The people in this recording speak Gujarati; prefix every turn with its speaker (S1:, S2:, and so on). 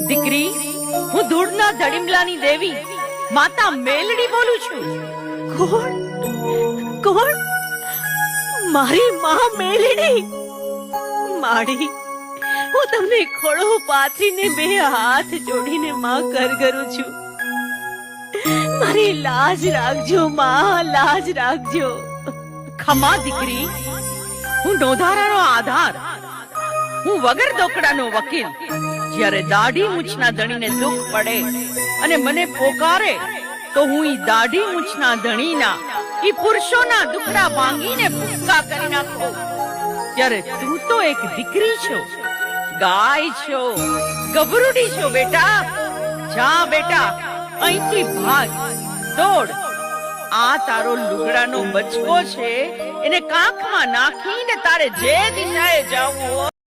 S1: દીકરી, હું ધૂળના ધડીમલાની દેવી માતા મેલડી બોલું છું.
S2: કોણ કોણ? મારી માં મેલડી. માડી, હું તમને ખોળો પાથરીને બે હાથ જોડીને માં કરું છું. મારી લાજ રાખજો માં, લાજ રાખજો.
S1: ખમા દીકરી, હું નોધારાનો આધાર, હું વગર દોકડાનો વકીલ. જ્યારે દાઢી મૂછના ધણીને દુઃખ પડે અને મને પોકારે તો હું ઈ દાઢી મૂછના ધણીના ઈ પુરુષોના દુખડા ભાંગીને ભૂક્કા કરી નાખું. ત્યારે તું તો એક દીકરી છો, ગાય છો, ગભરૂડી છો. બેટા જા, બેટા અહીંથી ભાગ, દોડ. આ તારો લુગડાનો બચકો છે, એને કાંખમાં નાખીને તારે જે દિશાએ જાવું હોય